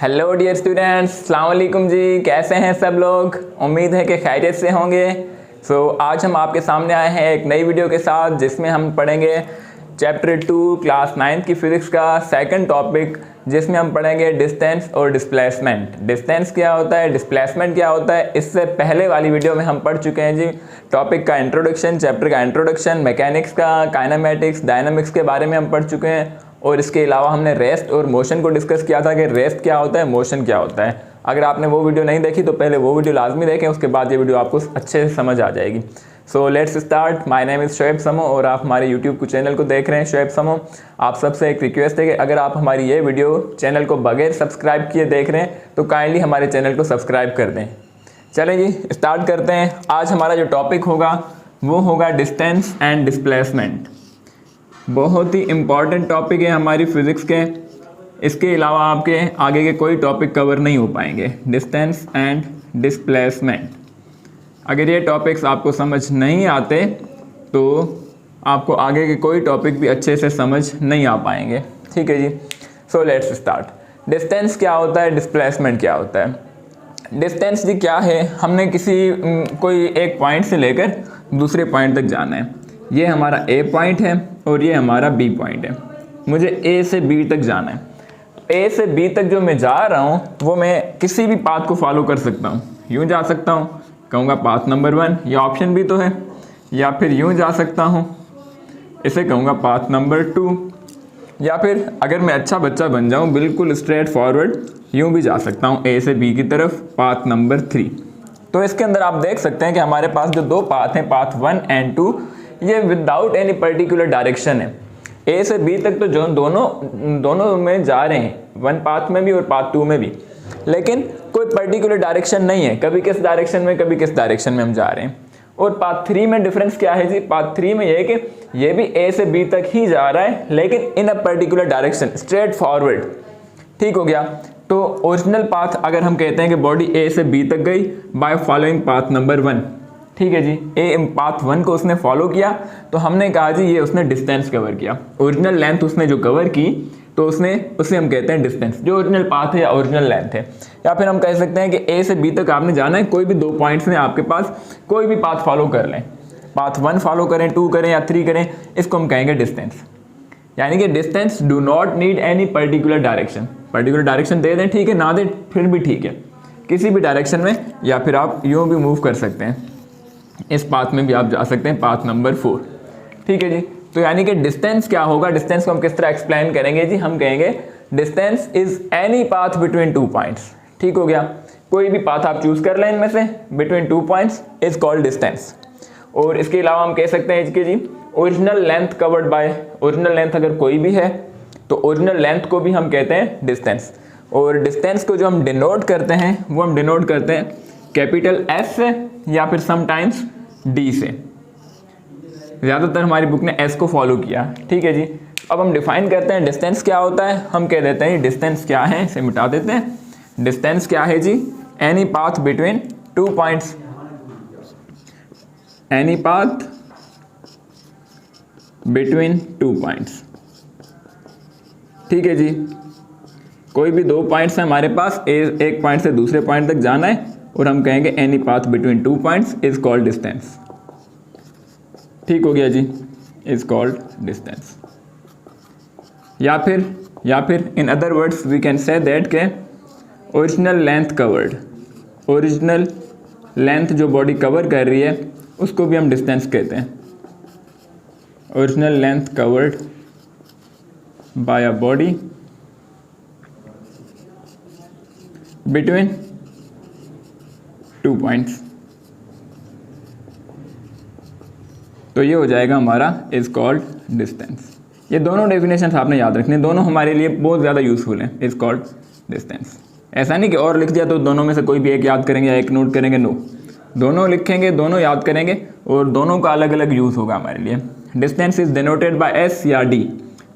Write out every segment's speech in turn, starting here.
Hello dear students, अस्सलाम वालेकुम जी। कैसे हैं सब लोग? उम्मीद है कि खैरियत से होंगे। आज हम आपके सामने आए हैं एक नई वीडियो के साथ जिसमें हम पढ़ेंगे चैप्टर 2 क्लास 9 की फिज़िक्स का सेकंड टॉपिक, जिसमें हम पढ़ेंगे डिस्टेंस और डिस्प्लेसमेंट। डिस्टेंस क्या होता है, डिस्प्लेसमेंट क्या होता है, इससे पहले वाली वीडियो में हम पढ़ चुके हैं जी। टॉपिक का इंट्रोडक्शन, चैप्टर का इंट्रोडक्शन, मैकेनिक्स का, काइनेमेटिक्स, डायनामिक्स के बारे में हम पढ़ चुके हैं। और इसके अलावा हमने रेस्ट और मोशन को डिस्कस किया था कि रेस्ट क्या होता है, मोशन क्या होता है। अगर आपने वो वीडियो नहीं देखी तो पहले वो वीडियो लाजमी देखें, उसके बाद ये वीडियो आपको अच्छे से समझ आ जाएगी। सो let's start. My name is Shoaib समो और आप हमारे यूट्यूब को चैनल को देख रहे हैं शोएब समो। आप सबसे एक रिक्वेस्ट है कि अगर आप हमारी ये वीडियो चैनल को बगैर सब्सक्राइब किए देख रहे हैं तो काइंडली हमारे चैनल को सब्सक्राइब कर दें। चलें जी, स्टार्ट करते हैं। आज हमारा जो टॉपिक होगा वो होगा डिस्टेंस एंड डिस्प्लेसमेंट। बहुत ही इम्पॉर्टेंट टॉपिक है हमारी फिज़िक्स के। इसके अलावा आपके आगे के कोई टॉपिक कवर नहीं हो पाएंगे। डिस्टेंस एंड डिस्प्लेसमेंट, अगर ये टॉपिक्स आपको समझ नहीं आते तो आपको आगे के कोई टॉपिक भी अच्छे से समझ नहीं आ पाएंगे। ठीक है जी। So let's start. डिस्टेंस क्या होता है, डिस्प्लेसमेंट क्या होता है। डिस्टेंस जी क्या है, हमने कोई एक पॉइंट से लेकर दूसरे पॉइंट तक जाना है। ये हमारा ए पॉइंट है और ये हमारा बी पॉइंट है। मुझे ए से बी तक जाना है। ए से बी तक जो मैं जा रहा हूँ वो मैं किसी भी पाथ को फॉलो कर सकता हूँ। यूँ जा सकता हूँ, कहूँगा पाथ नंबर 1, ये ऑप्शन भी तो है। या फिर यूँ जा सकता हूँ, इसे कहूँगा पाथ नंबर 2। या फिर अगर मैं अच्छा बच्चा बन जाऊँ बिल्कुल स्ट्रेट फॉरवर्ड, यूँ भी जा सकता हूँ ए से बी की तरफ, पाथ नंबर 3। तो इसके अंदर आप देख सकते हैं कि हमारे पास जो दो पाथ हैं, पाथ 1 एंड 2, ये विदाउट एनी पर्टिकुलर डायरेक्शन है। ए से बी तक तो जो दोनों में जा रहे हैं, वन पाथ में भी और पाथ 2 में भी, लेकिन कोई पर्टिकुलर डायरेक्शन नहीं है। कभी किस डायरेक्शन में, कभी किस डायरेक्शन में हम जा रहे हैं। और पाथ 3 में डिफरेंस क्या है जी? पाथ 3 में ये है कि ये भी ए से बी तक ही जा रहा है, लेकिन in a particular direction, straight forward. ठीक हो गया। तो ओरिजिनल पाथ अगर हम कहते हैं कि बॉडी ए से बी तक गई बाय फॉलोइंग पाथ नंबर 1, ठीक है जी। ए पाथ 1 को उसने फॉलो किया तो हमने कहा जी ये उसने डिस्टेंस कवर किया। ओरिजिनल लेंथ उसने जो कवर की तो उसे हम कहते हैं डिस्टेंस, जो ओरिजिनल पाथ है या ओरिजिनल लेंथ है। या फिर हम कह सकते हैं कि ए से बी तक आपने जाना है, कोई भी दो पॉइंट्स में आपके पास कोई भी पाथ फॉलो कर लें, पाथ 1 फॉलो करें, 2 करें या 3 करें, इसको हम कहेंगे डिस्टेंस। यानी कि distance do not need any particular direction. Particular direction दे दें ठीक है, ना दें फिर भी ठीक है, किसी भी डायरेक्शन में। या फिर आप यूँ भी मूव कर सकते हैं, इस पाथ में भी आप जा सकते हैं, पाथ नंबर 4। ठीक है जी। तो यानी कि डिस्टेंस क्या होगा, डिस्टेंस को हम किस तरह एक्सप्लेन करेंगे जी? हम कहेंगे distance is any path between 2 points. ठीक हो गया। कोई भी पाथ आप चूज कर लें इनमें से, between 2 points is called distance. और इसके अलावा हम कह सकते हैं कि जी original length covered by, original length अगर कोई भी है तो ओरिजिनल लेंथ को भी हम कहते हैं डिस्टेंस। और डिस्टेंस को जो हम डिनोट करते हैं वो हम डिनोट करते हैं कैपिटल एस से या फिर समटाइम्स डी से। ज़्यादातर हमारी बुक ने एस को फॉलो किया। ठीक है जी। अब हम डिफाइन करते हैं डिस्टेंस क्या होता है। हम कह देते हैं डिस्टेंस क्या है, इसे मिटा देते हैं। डिस्टेंस क्या है जी? Any path between 2 points, any path between 2 points. ठीक है जी। कोई भी दो पॉइंट्स हैं हमारे पास, एक पॉइंट से दूसरे पॉइंट तक जाना है और हम कहेंगे any path between 2 points is called distance. ठीक हो गया जी, इज कॉल्ड डिस्टेंस। या फिर in other words we can say that के original length covered, original length जो बॉडी कवर कर रही है उसको भी हम डिस्टेंस कहते हैं। Original length covered by a body between 2 points. तो ये हो जाएगा हमारा इज कॉल्ड डिस्टेंस। ये दोनों डेफिनेशंस आपने याद रखने, दोनों हमारे लिए बहुत ज़्यादा यूजफुल हैं। Is called distance. ऐसा नहीं कि और लिख दिया तो दोनों में से कोई भी एक याद करेंगे या एक नोट करेंगे, नो, दोनों लिखेंगे, दोनों याद करेंगे और दोनों का अलग अलग यूज़ होगा हमारे लिए। Distance is denoted by S या डी,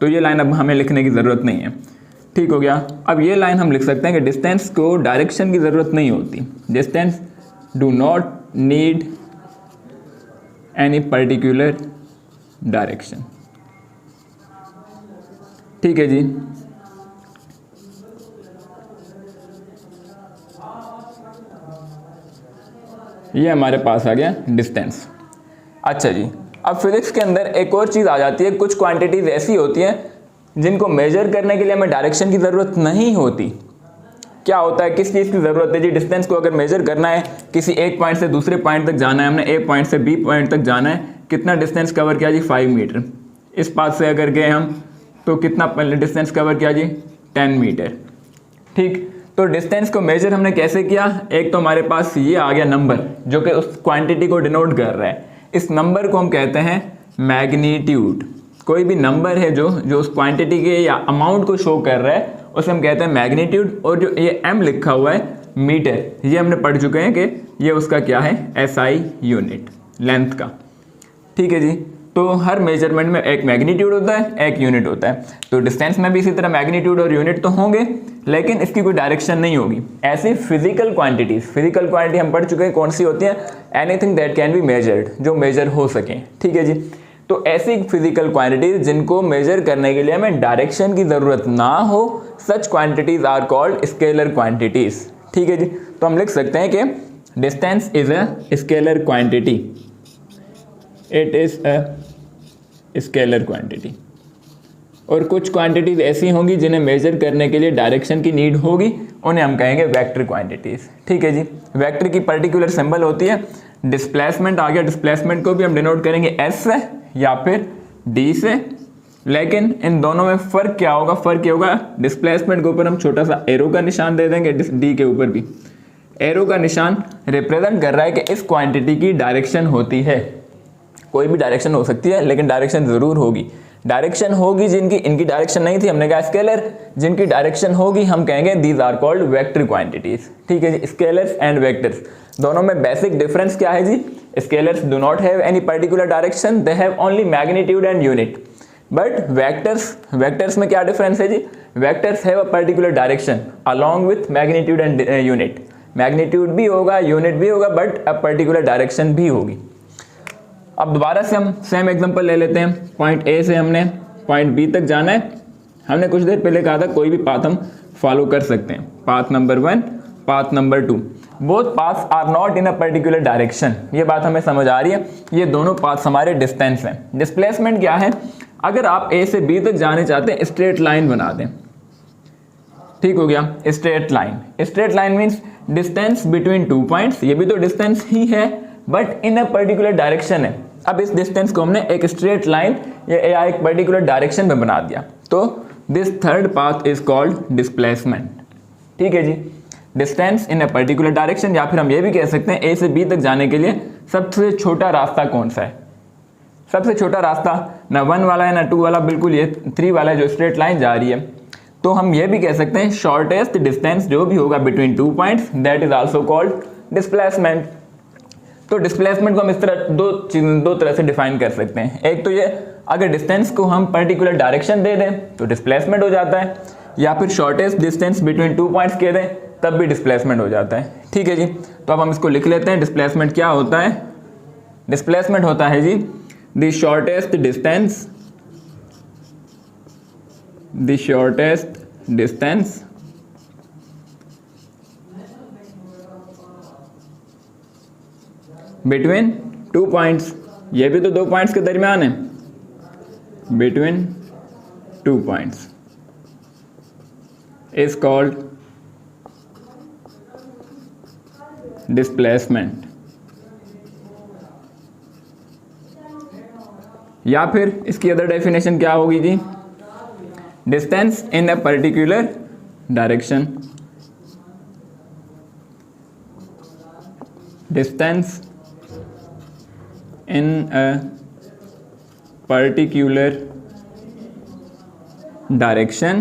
तो ये लाइन अब हमें लिखने की ज़रूरत नहीं है। ठीक हो गया। अब ये लाइन हम लिख सकते हैं कि डिस्टेंस को डायरेक्शन की ज़रूरत नहीं होती। Distance do not need any particular direction. ठीक है जी। ये हमारे पास आ गया डिस्टेंस। अच्छा जी, अब फिजिक्स के अंदर एक और चीज़ आ जाती है, कुछ क्वांटिटीज़ ऐसी होती हैं जिनको मेजर करने के लिए हमें डायरेक्शन की ज़रूरत नहीं होती। क्या होता है, किस चीज़ की ज़रूरत है जी? डिस्टेंस को अगर मेजर करना है, किसी एक पॉइंट से दूसरे पॉइंट तक जाना है, हमने ए पॉइंट से बी पॉइंट तक जाना है, कितना डिस्टेंस कवर किया जी? 5 मीटर। इस पास से अगर गए हम तो कितना डिस्टेंस कवर किया जी? 10 मीटर। ठीक, तो डिस्टेंस को मेजर हमने कैसे किया? एक तो हमारे पास ये आ गया नंबर जो कि उस क्वांटिटी को डिनोट कर रहा है। इस नंबर को हम कहते हैं मैग्नीट्यूड। कोई भी नंबर है जो उस क्वांटिटी के या अमाउंट को शो कर रहा है उसे हम कहते हैं मैग्नीट्यूड। और जो ये m लिखा हुआ है मीटर, ये हमने पढ़ चुके हैं कि ये उसका क्या है? SI यूनिट, लेंथ का। ठीक है जी, तो हर मेजरमेंट में एक मैग्नीट्यूड होता है, एक यूनिट होता है। तो डिस्टेंस में भी इसी तरह मैग्नीट्यूड और यूनिट तो होंगे, लेकिन इसकी कोई डायरेक्शन नहीं होगी। ऐसी फिजिकल क्वांटिटीज, फिजिकल क्वांटिटी हम पढ़ चुके हैं कौन सी होती है? Anything that can be measured, जो मेजर हो सके। ठीक है जी, तो ऐसी फिजिकल क्वांटिटीज जिनको मेजर करने के लिए हमें डायरेक्शन की ज़रूरत ना हो, such quantities are called scalar quantities. ठीक है जी, तो हम लिख सकते हैं कि distance is a scalar quantity, it is a scalar quantity. और कुछ क्वांटिटीज ऐसी होंगी जिन्हें मेजर करने के लिए डायरेक्शन की नीड होगी, उन्हें हम कहेंगे वेक्टर क्वांटिटीज। ठीक है जी, वेक्टर की पर्टिकुलर सिंबल होती है डिस्प्लेसमेंट। आ गया, डिस्प्लेसमेंट को भी हम डिनोट करेंगे S से या फिर D से। लेकिन इन दोनों में फ़र्क क्या होगा? फ़र्क ये होगा, डिस्प्लेसमेंट के ऊपर हम छोटा सा एरो का निशान दे देंगे, D के ऊपर भी एरो का निशान रिप्रेजेंट कर रहा है कि इस क्वांटिटी की डायरेक्शन होती है। कोई भी डायरेक्शन हो सकती है, लेकिन डायरेक्शन ज़रूर होगी। डायरेक्शन होगी जिनकी, इनकी डायरेक्शन नहीं थी, हमने कहा स्केलर। जिनकी डायरेक्शन होगी हम कहेंगे these are called vector quantities. ठीक है जी, स्केलर्स एंड वेक्टर्स, दोनों में बेसिक डिफरेंस क्या है जी? Scalars do not have any particular direction, they have only magnitude and unit. But vectors में क्या डिफरेंस है जी? Vectors have a particular direction along with magnitude and unit. Magnitude भी होगा, यूनिट भी होगा, बट अ पर्टिकुलर डायरेक्शन भी होगी। अब दोबारा से हम सेम एग्जांपल ले लेते हैं। पॉइंट ए से हमने पॉइंट बी तक जाना है। हमने कुछ देर पहले कहा था कोई भी पाथ हम फॉलो कर सकते हैं, path number 1, path number 2। Both paths are not in a particular direction. ये बात हमें समझ आ रही है। ये दोनों पाथ्स हमारे डिस्टेंस हैं। डिस्प्लेसमेंट क्या है? अगर आप ए से बी तक जाने चाहते हैं, स्ट्रेट लाइन बना दें। ठीक हो गया, straight line. Straight line means distance between 2 points. ये भी तो डिस्टेंस ही है, but in a particular direction है। अब इस डिस्टेंस को हमने एक स्ट्रेट लाइन या एक पर्टिकुलर डायरेक्शन में बना दिया, तो this third path is called displacement. ठीक है जी, distance in a particular direction. या फिर हम ये भी कह सकते हैं ए से बी तक जाने के लिए सबसे छोटा रास्ता कौन सा है? सबसे छोटा रास्ता ना 1 वाला है ना 2 वाला, बिल्कुल ये 3 वाला है जो स्ट्रेट लाइन जा रही है। तो हम ये भी कह सकते हैं शॉर्टेस्ट डिस्टेंस जो भी होगा between 2 points, that is also called displacement. तो डिस्प्लेसमेंट को हम इस तरह दो तरह से डिफाइन कर सकते हैं। एक तो ये, अगर डिस्टेंस को हम पर्टिकुलर डायरेक्शन दे दें तो डिस्प्लेसमेंट हो जाता है, या फिर शॉर्टेस्ट डिस्टेंस बिटवीन 2 पॉइंट्स कह दें तब भी डिस्प्लेसमेंट हो जाता है। ठीक है जी, तो अब हम इसको लिख लेते हैं। डिस्प्लेसमेंट क्या होता है? डिस्प्लेसमेंट होता है जी the shortest distance between 2 points. ये भी तो 2 पॉइंट्स के दरमियान है, between 2 points is called displacement. या फिर इसकी अदर डेफिनेशन क्या होगी जी? Distance in a particular direction. Distance in a particular direction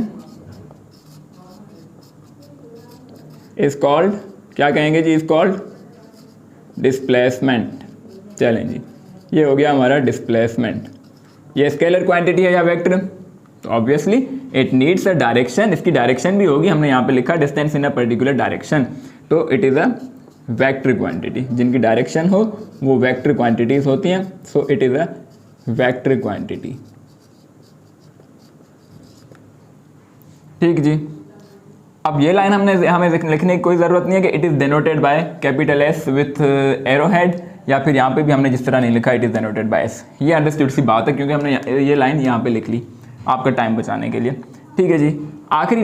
is called, क्या कहेंगे जी? is called displacement। चलें जी, ये हो गया हमारा डिस्प्लेसमेंट। ये स्केलर क्वांटिटी है या वेक्टर? तो obviously it needs a direction. इसकी डायरेक्शन भी होगी, हमने यहाँ पे लिखा distance in a particular direction, तो it is a vector quantity. जिनकी डायरेक्शन हो वो वेक्टर क्वांटिटीज होती हैं, so it is a vector quantity. ठीक जी, अब ये लाइन हमें लिखने की कोई ज़रूरत नहीं है कि it is denoted by capital S with arrow head, या फिर यहाँ पे भी हमने जिस तरह नहीं लिखा it is denoted by S. ये अंडरस्टूड सी बात है क्योंकि हमने ये लाइन यहाँ पे लिख ली आपका टाइम बचाने के लिए। ठीक है जी, आखिरी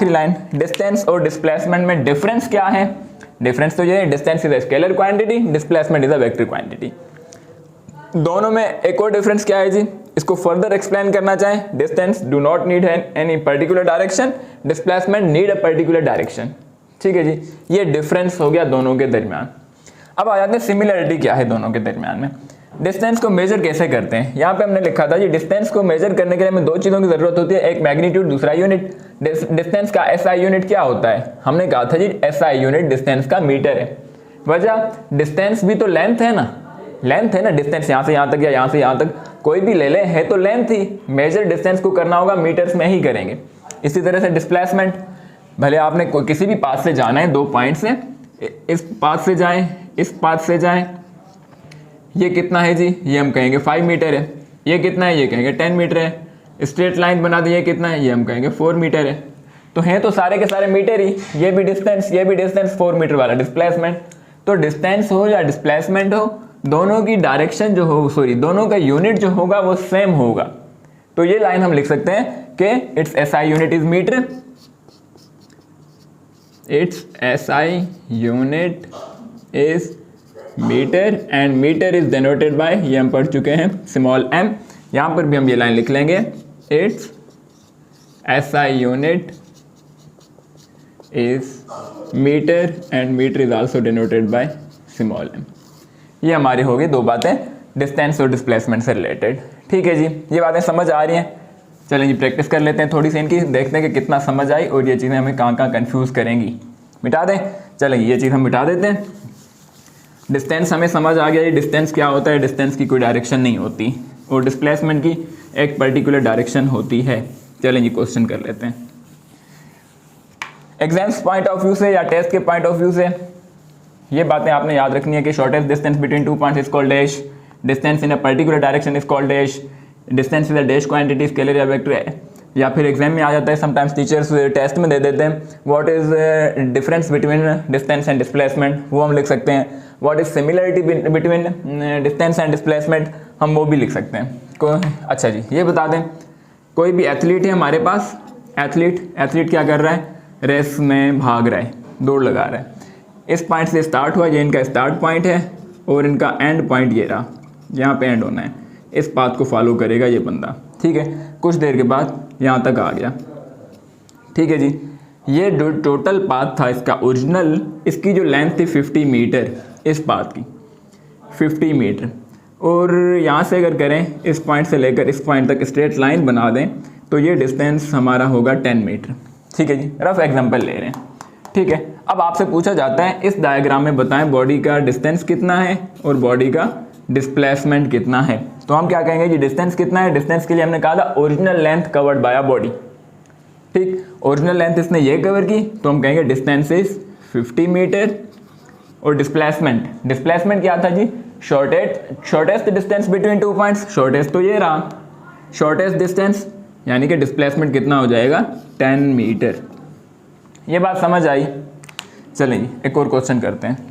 लाइन डिस्टेंस और डिस्प्लेसमेंट में डिफरेंस क्या है? डिफरेंस तो ये है, distance is a scalar quantity, displacement is a vector quantity. दोनों में एक और डिफरेंस क्या है जी, इसको फर्दर एक्सप्लेन करना चाहें, distance do not need any particular direction, displacement need a particular direction. ठीक है जी, ये डिफरेंस हो गया दोनों के दरमियान। अब आ जाते हैं सिमिलरिटी क्या है दोनों के दरमियान में। डिस्टेंस को मेजर कैसे करते हैं? यहाँ पे हमने लिखा था जी डिस्टेंस को मेजर करने के लिए हमें दो चीज़ों की ज़रूरत होती है, एक मैग्नीट्यूड, दूसरा यूनिट। डिस्टेंस का एसआई यूनिट क्या होता है? हमने कहा था जी एसआई यूनिट डिस्टेंस का मीटर है। वजह, डिस्टेंस भी तो लेंथ है ना, लेंथ है ना, डिस्टेंस यहाँ से यहाँ तक या यहाँ से यहाँ तक कोई भी ले लें है तो लेंथ ही। मेजर डिस्टेंस को करना होगा मीटर्स में ही करेंगे। इसी तरह से डिस्प्लेसमेंट, भले आपने किसी भी पाथ से जाना है, दो पॉइंट से, इस पाथ से जाएं, इस पाथ से जाएं, ये कितना है जी, ये हम कहेंगे 5 मीटर है। ये कितना है, ये कहेंगे 10 मीटर है। स्ट्रेट लाइन बना दी, ये कितना है, ये हम कहेंगे 4 मीटर है। तो हैं तो सारे के सारे मीटर ही, ये भी डिस्टेंस, ये भी डिस्टेंस, 4 मीटर वाला डिस्प्लेसमेंट। तो डिस्टेंस हो या डिस्प्लेसमेंट हो, दोनों की डायरेक्शन जो हो, सॉरी दोनों का यूनिट जो होगा वो सेम होगा। तो ये लाइन हम लिख सकते हैं कि it's SI unit is metre, it's SI unit is metre and metre is denoted by, ये हम पढ़ चुके हैं, स्मॉल m। यहाँ पर भी हम ये लाइन लिख लेंगे, it's SI unit is metre and metre is also denoted by small m। ये हमारी होगी दो बातें डिस्टेंस और डिस्प्लेसमेंट से रिलेटेड। ठीक है जी, ये बातें समझ आ रही हैं। चलें जी प्रैक्टिस कर लेते हैं थोड़ी सी इनकी, देखते हैं कि कितना समझ आई और ये चीज़ें हमें कहाँ कहाँ कन्फ्यूज़ करेंगी। मिटा दें, चलें ये चीज़ हम मिटा देते हैं। डिस्टेंस हमें समझ आ गया, ये डिस्टेंस क्या होता है, डिस्टेंस की कोई डायरेक्शन नहीं होती और डिस्प्लेसमेंट की एक पर्टिकुलर डायरेक्शन होती है। चलें जी क्वेश्चन कर लेते हैं। एग्जाम्स पॉइंट ऑफ व्यू से या टेस्ट के पॉइंट ऑफ व्यू से ये बातें आपने याद रखनी है कि shortest distance between 2 points is called dash, distance in a particular direction is called dash, distance is a dash quantity, scalar या वेक्टर है। या फिर एग्जाम में आ जाता है, समटाइम्स टीचर्स टेस्ट में दे देते हैं, what is difference between distance and displacement, वो हम लिख सकते हैं। What is similarity between distance and displacement, हम वो भी लिख सकते हैं। अच्छा जी, ये बता दें, कोई भी एथलीट है हमारे पास, एथलीट क्या कर रहा है, रेस में भाग रहा है, दौड़ लगा रहा है। इस पॉइंट से स्टार्ट हुआ, ये इनका स्टार्ट पॉइंट है और इनका एंड पॉइंट ये रहा, यहाँ पे एंड होना है। इस पाथ को फॉलो करेगा ये बंदा, ठीक है। कुछ देर के बाद यहाँ तक आ गया, ठीक है जी। ये टोटल पाथ था इसका ओरिजिनल, इसकी जो लेंथ थी 50 मीटर, इस पाथ की 50 मीटर। और यहाँ से अगर करें, इस पॉइंट से लेकर इस पॉइंट तक स्ट्रेट लाइन बना दें तो ये डिस्टेंस हमारा होगा 10 मीटर, ठीक है जी। रफ एग्जांपल ले रहे हैं, ठीक है। अब आपसे पूछा जाता है इस डायग्राम में बताएं बॉडी का डिस्टेंस कितना है और बॉडी का डिस्प्लेसमेंट कितना है। तो हम क्या कहेंगे जी, डिस्टेंस कितना है। डिस्टेंस के लिए हमने कहा था original length covered by a body, ठीक। ओरिजिनल लेंथ इसने ये कवर की तो हम कहेंगे डिस्टेंस इज 50 मीटर। और डिस्प्लेसमेंट क्या था जी, shortest distance between 2 points, shortest तो ये रहा, शॉर्टेस्ट डिस्टेंस, यानी कि डिस्प्लेसमेंट कितना हो जाएगा 10 मीटर। ये बात समझ आई। चलिए एक और क्वेश्चन करते हैं।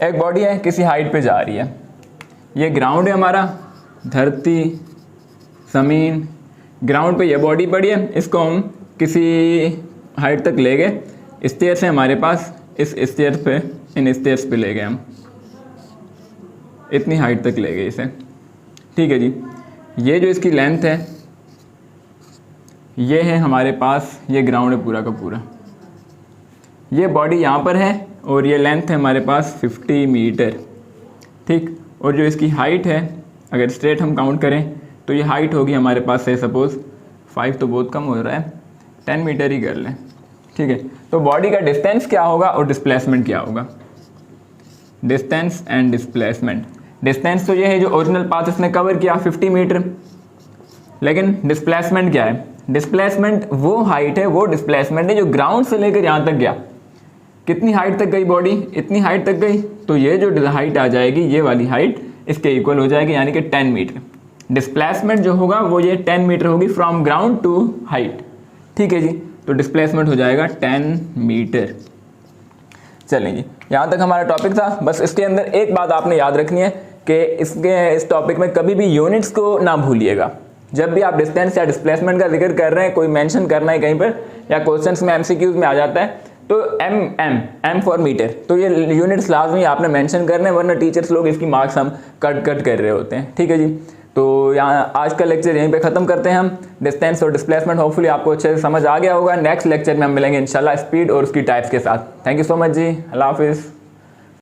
एक बॉडी है, किसी हाइट पे जा रही है, ये ग्राउंड है हमारा, धरती ज़मीन, ग्राउंड पे ये बॉडी पड़ी है, इसको हम किसी हाइट तक ले गए। स्टेयर्स है हमारे पास, इस स्टेयर्स पे, इन स्टेयर्स पे ले गए हम, इतनी हाइट तक ले गए इसे, ठीक है जी। ये जो इसकी लेंथ है, ये है हमारे पास, ये ग्राउंड है पूरा का पूरा, ये बॉडी यहाँ पर है और ये लेंथ है हमारे पास 50 मीटर, ठीक। और जो इसकी हाइट है, अगर स्ट्रेट हम काउंट करें तो ये हाइट होगी हमारे पास से सपोज 5 तो बहुत कम हो रहा है, 10 मीटर ही कर लें, ठीक है। तो बॉडी का डिस्टेंस क्या होगा और डिस्प्लेसमेंट क्या होगा, डिस्टेंस एंड डिस्प्लेसमेंट। डिस्टेंस तो ये है जो ओरिजिनल पाथ इसने कवर किया 50 मीटर, लेकिन डिस्प्लेसमेंट क्या है, डिस्प्लेसमेंट वो हाइट है, वो डिस्प्लेसमेंट है जो ग्राउंड से लेकर यहाँ तक गया। कितनी हाइट तक गई बॉडी, इतनी हाइट तक गई, तो ये जो हाइट आ जाएगी, ये वाली हाइट इसके इक्वल हो जाएगी, यानी कि 10 मीटर। डिस्प्लेसमेंट जो होगा वो ये 10 मीटर होगी फ्रॉम ग्राउंड टू हाइट। ठीक है जी, तो डिस्प्लेसमेंट हो जाएगा 10 मीटर। चलें जी, यहाँ तक हमारा टॉपिक था। बस इसके अंदर एक बात आपने याद रखनी है कि इस टॉपिक में कभी भी यूनिट्स को ना भूलिएगा। जब भी आप डिस्टेंस या डिस्प्लेसमेंट का जिक्र कर रहे हैं, कोई मेंशन करना है कहीं पर या क्वेश्चंस में एमसीक्यूज में आ जाता है, तो एम फॉर मीटर, तो ये यूनिट्स लाजमी आपने मेंशन करने, वरना टीचर्स लोग इसकी मार्क्स हम कट कर रहे होते हैं। ठीक है जी, तो यहाँ आज का लेक्चर यहीं पे ख़त्म करते हैं हम। डिस्टेंस और डिस्प्लेसमेंट होपफुली आपको अच्छे से समझ आ गया होगा। नेक्स्ट लेक्चर में हम मिलेंगे इंशाल्लाह स्पीड और उसकी टाइप्स के साथ। थैंक यू सो मच जी, अल्लाह हाफिज़।